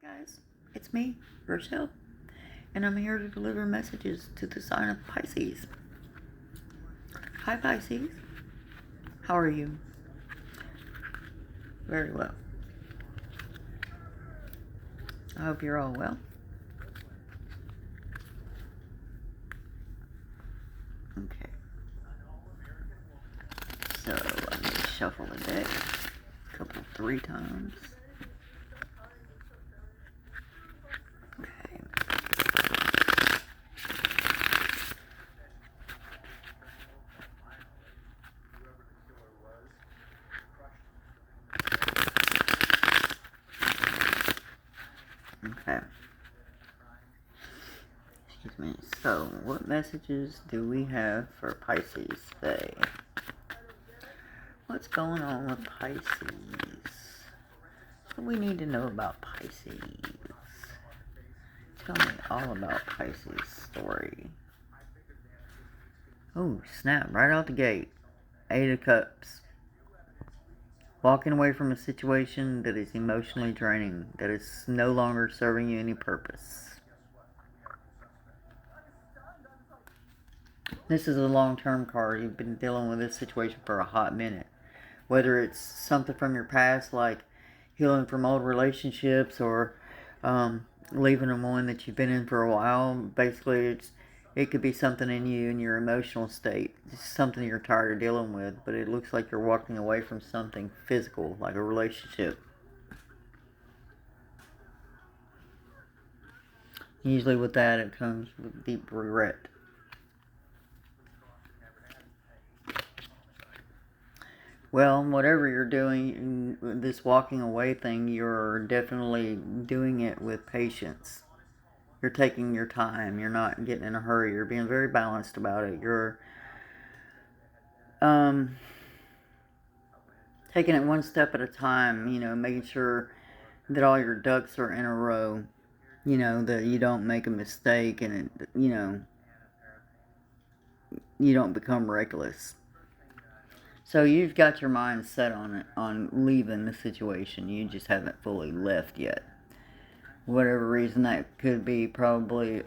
Hi guys, it's me, Rochelle, and I'm here to deliver messages to the sign of Pisces. Hi Pisces, how are you? Very well. I hope you're all well. Okay, so I'm going to shuffle the deck three times. Okay. Okay. Excuse me. So, what messages do we have for Pisces today? What's going on with Pisces? What do we need to know about Pisces? Tell me all about Pisces' story. Oh, snap, right out the gate. 8 of Cups. Walking away from a situation that is emotionally draining, that is no longer serving you any purpose. This is a long-term card. You've been dealing with this situation for a hot minute. Whether it's something from your past, like healing from old relationships, or leaving a one that you've been in for a while. Basically, it could be something in you in your emotional state. It's something you're tired of dealing with, but it looks like you're walking away from something physical, like a relationship. Usually with that, it comes with deep regret. Well, whatever you're doing, this walking away thing, you're definitely doing it with patience. You're taking your time. You're not getting in a hurry. You're being very balanced about it. You're taking it one step at a time, making sure that all your ducks are in a row, that you don't make a mistake and, you don't become reckless. So you've got your mind set on it, on leaving the situation. You just haven't fully left yet. Whatever reason that could be, probably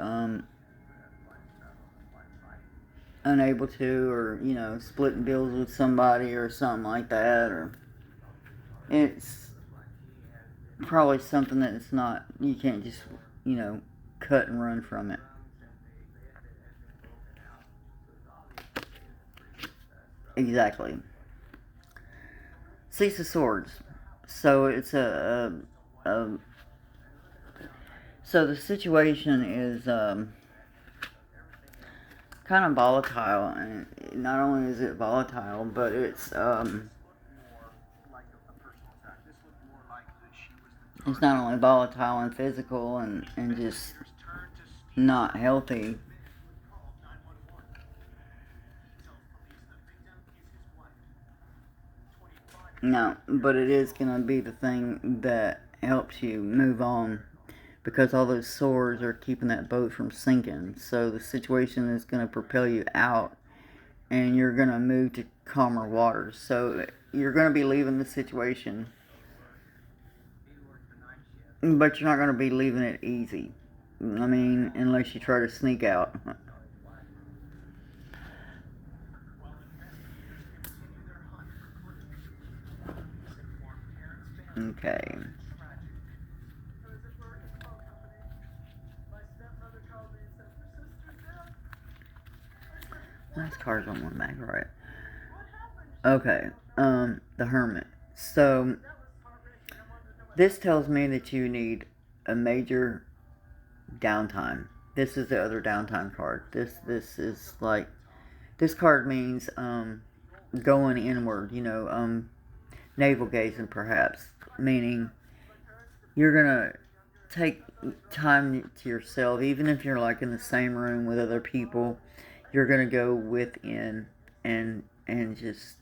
unable to, or splitting bills with somebody or something like that, or it's probably something that it's not, you can't just, cut and run from it. Exactly. Six of Swords. So it's so the situation is kind of volatile, and not only is it volatile, but it's not only volatile and physical and just not healthy. No, but it is going to be the thing that helps you move on, because all those swords are keeping that boat from sinking. So the situation is going to propel you out, and you're going to move to calmer waters. So you're going to be leaving the situation, but you're not going to be leaving it easy. I mean, unless you try to sneak out. Okay. Nice cards on one back, right? Okay. The Hermit. So this tells me that you need a major downtime. This is the other downtime card. This is like, this card means going inward, navel gazing perhaps, meaning you're gonna take time to yourself. Even if you're like in the same room with other people, you're gonna go within and just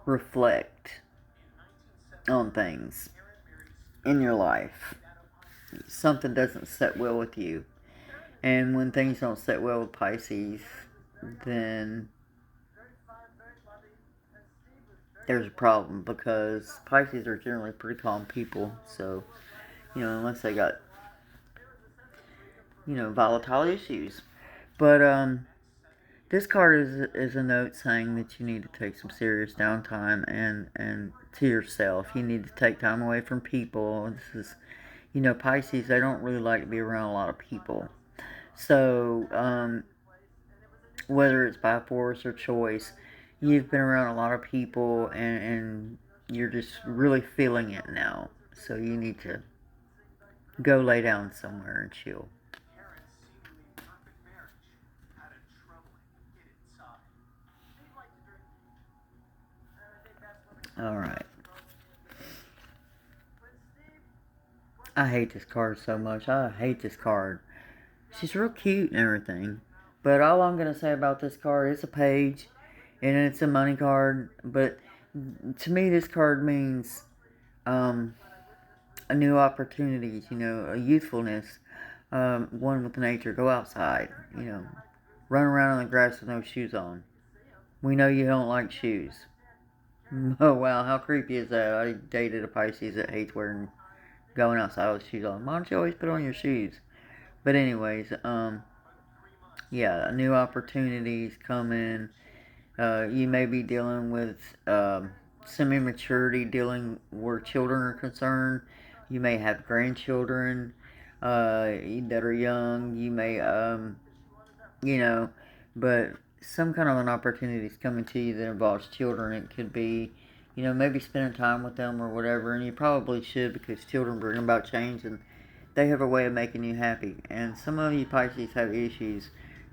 reflect on things in your life. Something doesn't set well with you, and when things don't set well with Pisces, then there's a problem, because Pisces are generally pretty calm people. So unless they got, volatile issues. But, this card is a note saying that you need to take some serious downtime and to yourself. You need to take time away from people. This is, Pisces, they don't really like to be around a lot of people. So, whether it's by force or choice, you've been around a lot of people and you're just really feeling it now. So you need to go lay down somewhere and chill. Alright. I hate this card so much. I hate this card. She's real cute and everything. But all I'm going to say about this card, it's a page. And it's a money card. But to me, this card means a new opportunities, a youthfulness. One with nature. Go outside, run around on the grass with no shoes on. We know you don't like shoes. Oh wow, how creepy is that? I dated a Pisces that hates going outside with shoes on. Why don't you always put on your shoes? But anyways, yeah, new opportunities coming. You may be dealing with some immaturity, dealing where children are concerned. You may have grandchildren that are young. You may you know, but some kind of an opportunity is coming to you that involves children. It could be, maybe spending time with them or whatever, and you probably should because children bring about change and they have a way of making you happy. And some of you Pisces have issues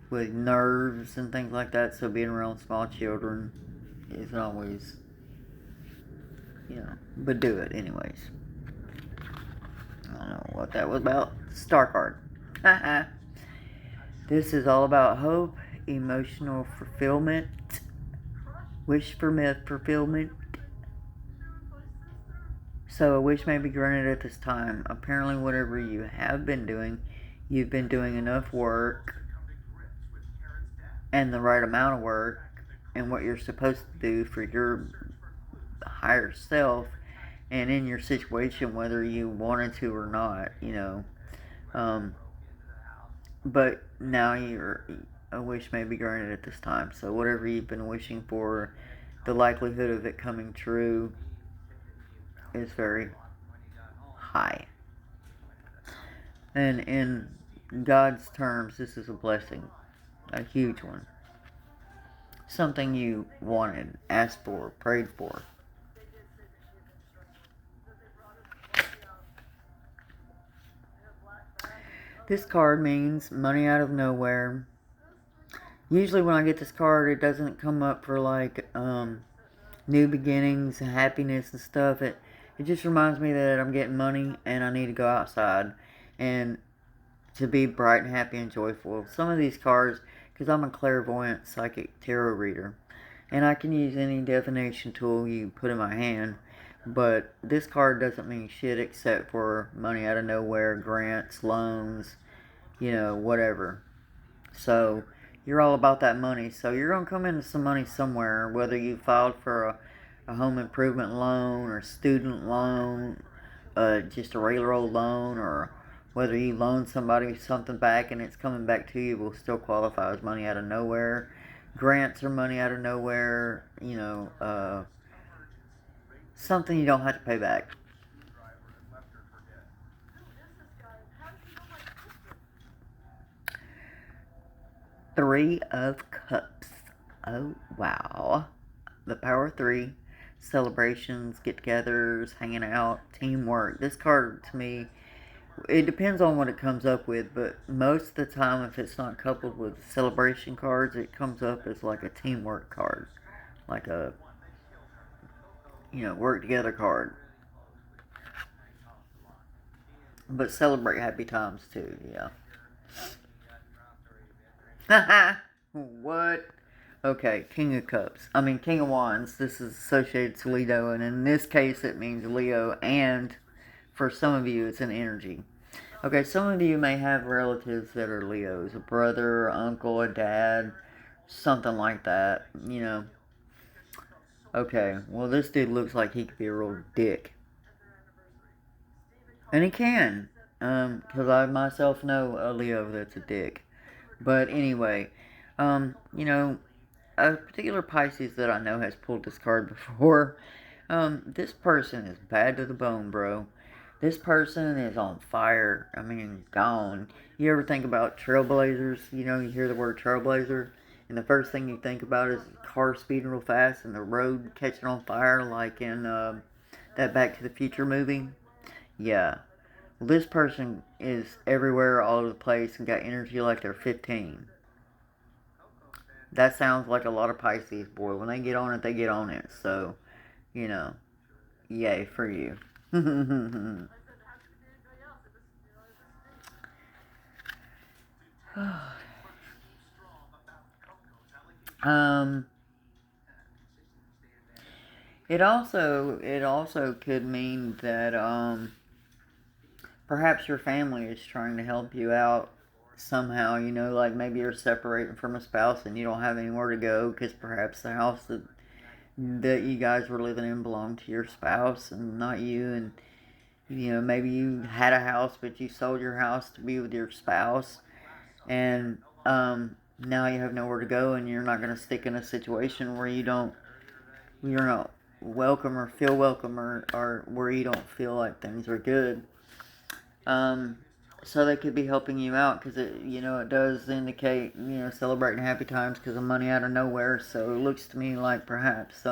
with nerves and things like that, so being around small children isn't always, but do it anyways. I don't know what that was about. Star card. Haha. This is all about hope, emotional fulfillment, wish for fulfillment. So a wish may be granted at this time. Apparently, whatever you have been doing, you've been doing enough work and the right amount of work and what you're supposed to do for your higher self and in your situation, whether you wanted to or not, but now a wish may be granted at this time. So whatever you've been wishing for, the likelihood of it coming true is very high. And in God's terms, this is a blessing, a huge one. Something you wanted, asked for, prayed for. This card means money out of nowhere. Usually when I get this card, it doesn't come up for like new beginnings and happiness and stuff. It just reminds me that I'm getting money and I need to go outside and to be bright and happy and joyful. Some of these cards, because I'm a clairvoyant psychic tarot reader, and I can use any divination tool you put in my hand, but this card doesn't mean shit except for money out of nowhere, grants, loans, whatever. So you're all about that money. So you're going to come into some money somewhere, whether you filed for a home improvement loan or student loan, just a regular old loan, or whether you loan somebody something back and it's coming back to you will still qualify as money out of nowhere. Grants are money out of nowhere, something you don't have to pay back. Three of Cups. Oh, wow. The power of three. Celebrations, get-togethers, hanging out, teamwork. This card, to me, it depends on what it comes up with, but most of the time, if it's not coupled with celebration cards, it comes up as like a teamwork card. Like a, work together card. But celebrate happy times too, yeah. Haha! What? Okay, King of Cups. King of Wands. This is associated to Leo, and in this case, it means Leo, and for some of you, it's an energy. Okay, some of you may have relatives that are Leos, a brother, uncle, a dad, something like that, Okay, well, this dude looks like he could be a real dick. And he can. Because I myself know a Leo that's a dick. But anyway, you know, a particular Pisces that I know has pulled this card before. This person is bad to the bone, bro. This person is on fire. I mean, gone. You ever think about trailblazers? You know, you hear the word trailblazer, and the first thing you think about is a car speeding real fast and the road catching on fire, like in that Back to the Future movie. Yeah. Well, this person is everywhere, all over the place, and got energy like they're 15. That sounds like a lot of Pisces, boy. When they get on it, they get on it. So, you know, yay for you. um, it also could mean that perhaps your family is trying to help you out somehow. You know, like maybe you're separating from a spouse and you don't have anywhere to go because perhaps the house that you guys were living in belonged to your spouse and not you, and you know, maybe you had a house but you sold your house to be with your spouse, and now you have nowhere to go, and you're not going to stick in a situation where you're not welcome or feel welcome, or where you don't feel like things are good. um so they could be helping you out because it does indicate, celebrating happy times because of money out of nowhere. So it looks to me like perhaps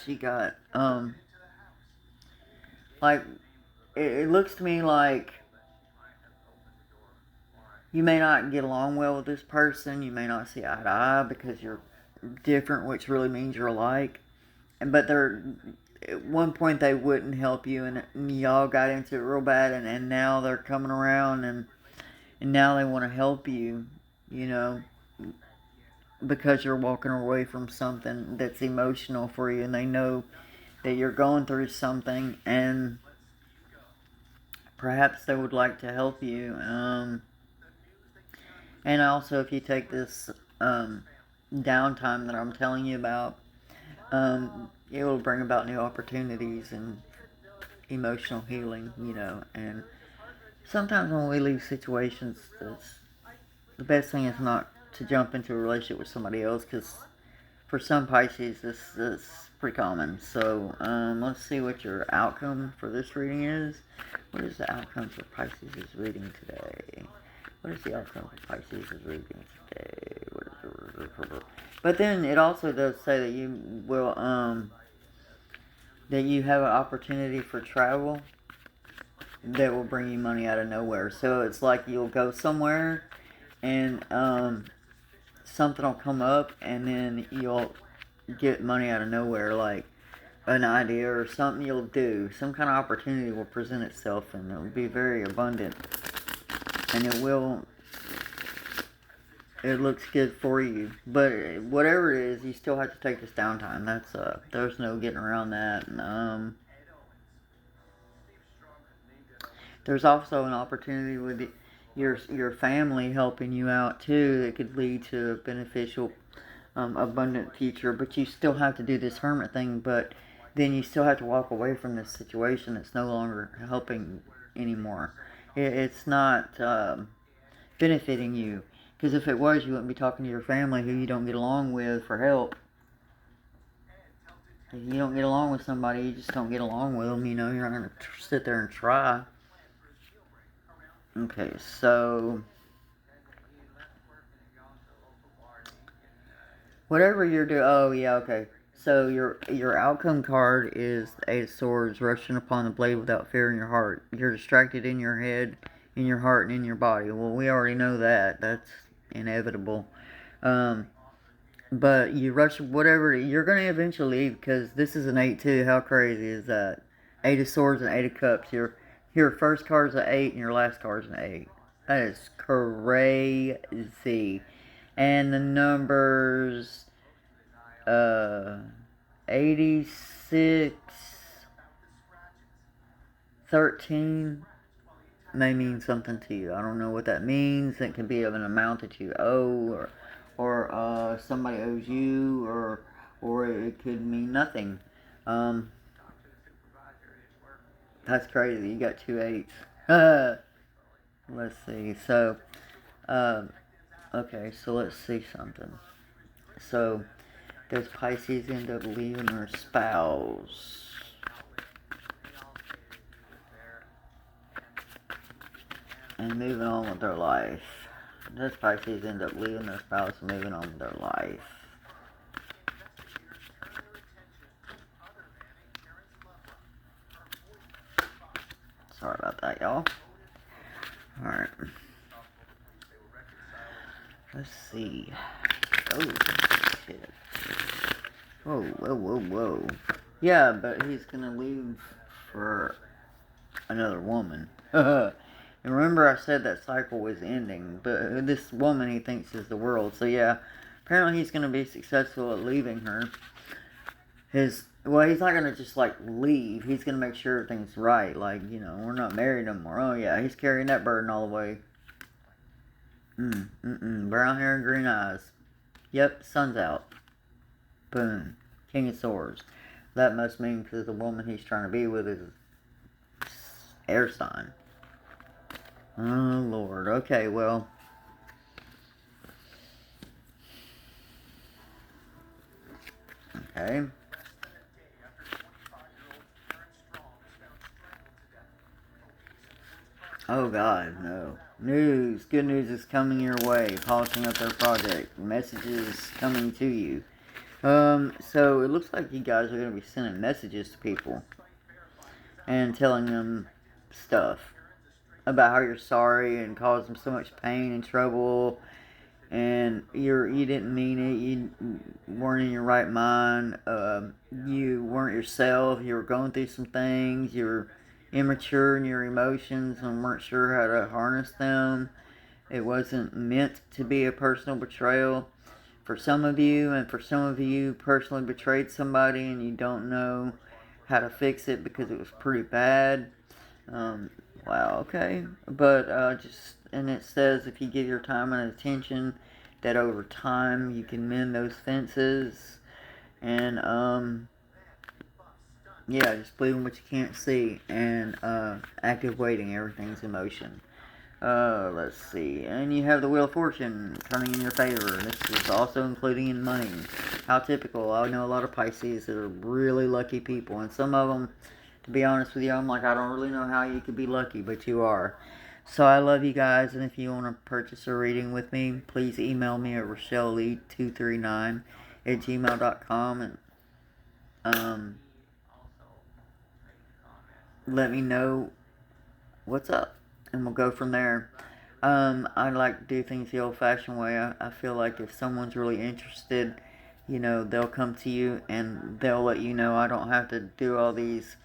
you got like it looks to me like you may not get along well with this person. You may not see eye to eye because you're different, which really means you're alike. But they're at one point they wouldn't help you, and y'all got into it real bad, and now they're coming around, and now they want to help you, you know, because you're walking away from something that's emotional for you, and they know that you're going through something, and perhaps they would like to help you. And also, if you take this downtime that I'm telling you about, it will bring about new opportunities and emotional healing, and sometimes when we leave situations, the best thing is not to jump into a relationship with somebody else, because for some Pisces, this is pretty common. So, let's see what your outcome for this reading is. What is the outcome for Pisces' reading today? What is the outcome for Pisces' reading today? But then it also does say that you will, that you have an opportunity for travel that will bring you money out of nowhere. So it's like you'll go somewhere, and something will come up, and then you'll get money out of nowhere, like an idea or something you'll do. Some kind of opportunity will present itself, and it will be very abundant, and it looks good for you. But whatever it is, you still have to take this downtime. There's no getting around that. And, there's also an opportunity with your family helping you out too that could lead to a beneficial, abundant future. But you still have to do this hermit thing. But then you still have to walk away from this situation that's no longer helping anymore. It's not benefiting you. Because if it was, you wouldn't be talking to your family who you don't get along with for help. If you don't get along with somebody, you just don't get along with them. You're not going to sit there and try. Okay, so whatever you're doing. Oh yeah, okay. So your outcome card is the Eight of Swords, rushing upon the blade without fear in your heart. You're distracted in your head, in your heart, and in your body. Well, we already know that. That's inevitable. Um, but you rush whatever. You're gonna eventually leave because this is an 8 too. How crazy is that? Eight of Swords and Eight of Cups. Your first card's an 8 and your last card's an 8. That is crazy. And the numbers uh 86, 13 may mean something to you. I don't know what that means. It can be of an amount that you owe, or somebody owes you, or or it could mean nothing. Um, that's crazy. You got 2 8s. Let's see. So, okay, so let's see something. So, does Pisces end up leaving their spouse? And moving on with their life. Does Pisces end up leaving their spouse and moving on with their life? Sorry about that, y'all. Alright. Let's see. Oh, shit. Whoa, whoa, whoa, whoa. Yeah, but he's gonna leave for another woman. And remember I said that cycle was ending, but this woman he thinks is the world. So yeah, apparently he's gonna be successful at leaving her. Well, he's not gonna just like leave. He's gonna make sure everything's right. Like, we're not married anymore. Oh yeah, he's carrying that burden all the way. Brown hair and green eyes. Yep, sun's out. Boom. King of Swords. That must mean because the woman he's trying to be with is air sign. Oh, Lord. Okay, well. Okay. Oh, God, no. News. Good news is coming your way. Polishing up their project. Messages coming to you. So it looks like you guys are going to be sending messages to people. And telling them stuff. About how you're sorry and caused them so much pain and trouble. And you didn't mean it. You weren't in your right mind. You weren't yourself. You were going through some things. You were immature in your emotions and weren't sure how to harness them. It wasn't meant to be a personal betrayal for some of you, and for some of you personally betrayed somebody and you don't know how to fix it because it was pretty bad. Wow, okay. But and it says if you give your time and attention, that over time you can mend those fences. And, yeah, just believe in what you can't see. And, active waiting, everything's in motion. Let's see. And you have the Wheel of Fortune turning in your favor. This is also including in money. How typical. I know a lot of Pisces that are really lucky people. And some of them, to be honest with you, I'm like, I don't really know how you could be lucky, but you are. So I love you guys, and if you want to purchase a reading with me, please email me at RochelleLee239@gmail.com and let me know what's up, and we'll go from there. I like to do things the old-fashioned way. I feel like if someone's really interested, they'll come to you and they'll let you know. I don't have to do all these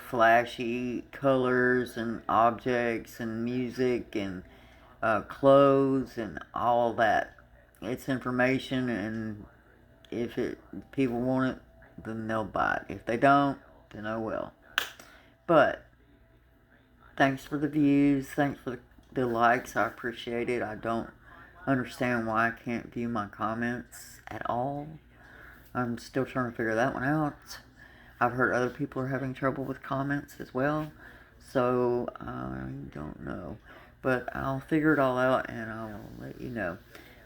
flashy colors and objects and music and clothes and all that. It's information, and if people want it, then they'll buy it. If they don't, then I will. But thanks for the views. Thanks for the likes. I appreciate it. I don't understand why I can't view my comments at all. I'm still trying to figure that one out. I've heard other people are having trouble with comments as well. So, I don't know. But I'll figure it all out and I'll let you know.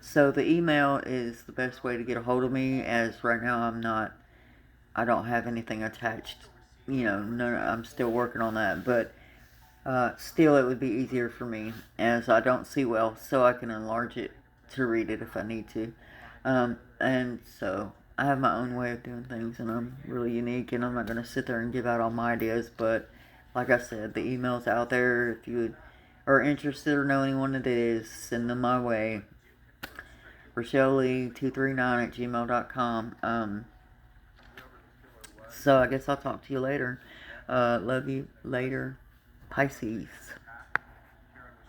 So, the email is the best way to get a hold of me, as right now I don't have anything attached. No, I'm still working on that. But, still, it would be easier for me, as I don't see well, so I can enlarge it to read it if I need to. And so, I have my own way of doing things, and I'm really unique, and I'm not going to sit there and give out all my ideas, but like I said, the email's out there. If you are interested or know anyone that is, send them my way. RochelleLee239@gmail.com. So I guess I'll talk to you later. Love you later. Pisces.